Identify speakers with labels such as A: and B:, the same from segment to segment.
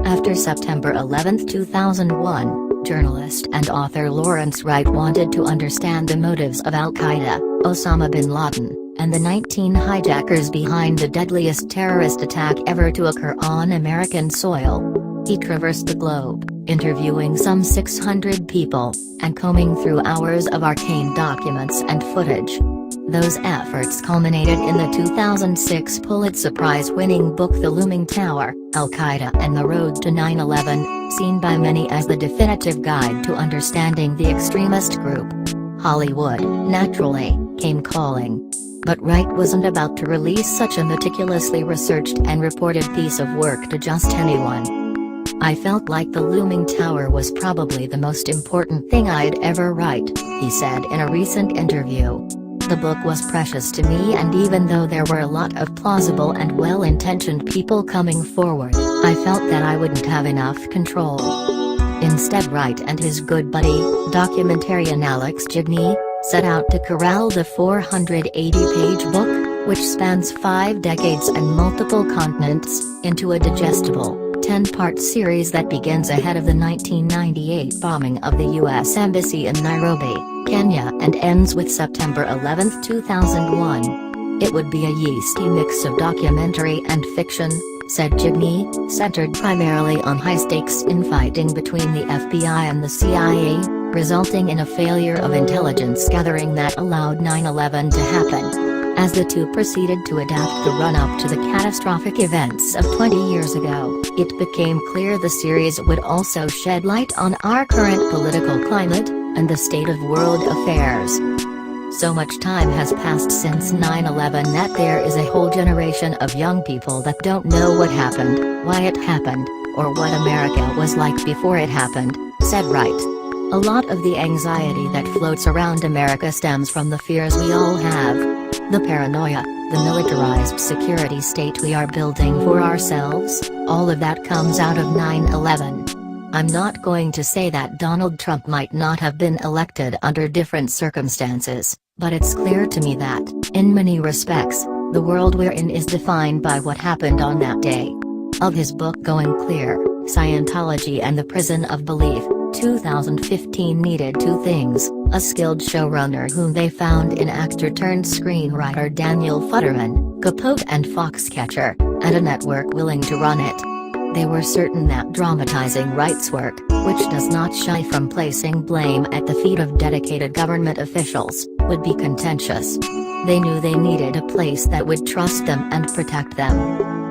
A: After September 11, 2001, journalist and author Lawrence Wright wanted to understand the motives of Al-Qaeda, Osama bin Laden, and the 19 hijackers behind the deadliest terrorist attack ever to occur on American soil. He traversed the globe, interviewing some 600 people, and combing through hours of arcane documents and footage. Those efforts culminated in the 2006 Pulitzer Prize-winning book The Looming Tower, Al-Qaeda and the Road to 9/11, seen by many as the definitive guide to understanding the extremist group. Hollywood, naturally, came calling. But Wright wasn't about to release such a meticulously researched and reported piece of work to just anyone. "I felt like the Looming Tower was probably the most important thing I'd ever write," he said in a recent interview. "The book was precious to me, and even though there were a lot of plausible and well-intentioned people coming forward, I felt that I wouldn't have enough control." Instead, Wright and his good buddy, documentarian Alex Gibney, set out to corral the 480-page book, which spans 5 decades and multiple continents, into a digestible, 10-part series that begins ahead of the 1998 bombing of the U.S. Embassy in Nairobi, Kenya, and ends with September 11, 2001. "It would be a yeasty mix of documentary and fiction," said Gibney, "centered primarily on high-stakes infighting between the FBI and the CIA, resulting in a failure of intelligence gathering that allowed 9/11 to happen." As the two proceeded to adapt the run-up to the catastrophic events of 20 years ago, it became clear the series would also shed light on our current political climate, and the state of world affairs. So much time has passed since 9/11 that there is a whole generation of young people that don't know what happened, why it happened, or what America was like before it happened, said Wright. "A lot of the anxiety that floats around America stems from the fears we all have. The paranoia, the militarized security state we are building for ourselves, all of that comes out of 9/11. I'm not going to say that Donald Trump might not have been elected under different circumstances, but it's clear to me that, in many respects, the world we're in is defined by what happened on that day." Of his book Going Clear, Scientology and the Prison of Belief, 2015 needed 2 things: a skilled showrunner whom they found in actor-turned-screenwriter Daniel Futterman, Capote and Foxcatcher, and a network willing to run it. They were certain that dramatizing Wright's work, which does not shy from placing blame at the feet of dedicated government officials, would be contentious. They knew they needed a place that would trust them and protect them.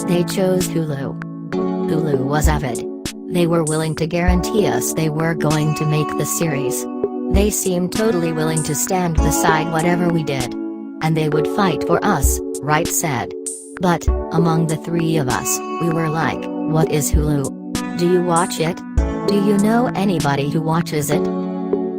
A: They chose Hulu. Hulu was avid. They were willing to guarantee us they were going to make the series. They seemed totally willing to stand beside whatever we did. And they would fight for us, Wright said. But, among the 3 of us, we were like, what is Hulu? Do you watch it? Do you know anybody who watches it?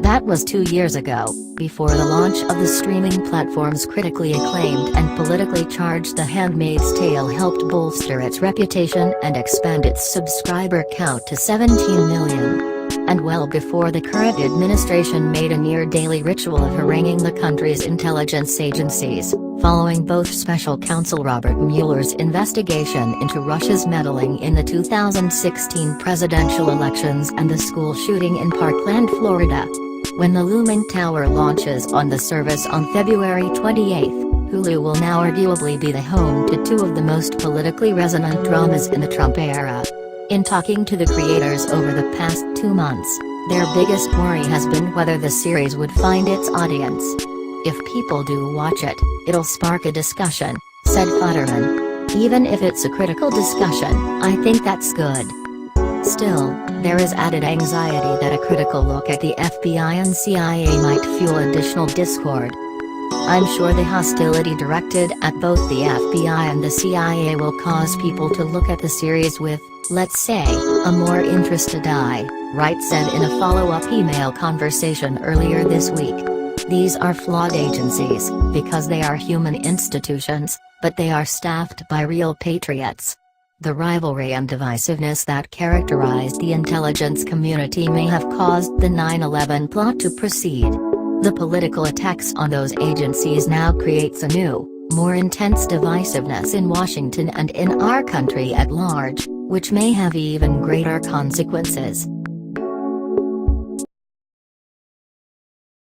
A: That was 2 years ago, before the launch of the streaming platform's critically acclaimed and politically charged The Handmaid's Tale helped bolster its reputation and expand its subscriber count to 17 million. And well before the current administration made a near-daily ritual of haranguing the country's intelligence agencies, following both Special Counsel Robert Mueller's investigation into Russia's meddling in the 2016 presidential elections and the school shooting in Parkland, Florida. When the Looming Tower launches on the service on February 28, Hulu will now arguably be the home to 2 of the most politically resonant dramas in the Trump era. In talking to the creators over the past 2 months, their biggest worry has been whether the series would find its audience. If people do watch it, it'll spark a discussion, said Futterman. Even if it's a critical discussion, I think that's good. Still, there is added anxiety that a critical look at the FBI and CIA might fuel additional discord. I'm sure the hostility directed at both the FBI and the CIA will cause people to look at the series with, let's say, a more interested eye, Wright said in a follow-up email conversation earlier this week. These are flawed agencies, because they are human institutions, but they are staffed by real patriots. The rivalry and divisiveness that characterized the intelligence community may have caused the 9/11 plot to proceed. The political attacks on those agencies now creates a new, more intense divisiveness in Washington and in our country at large, which may have even greater consequences.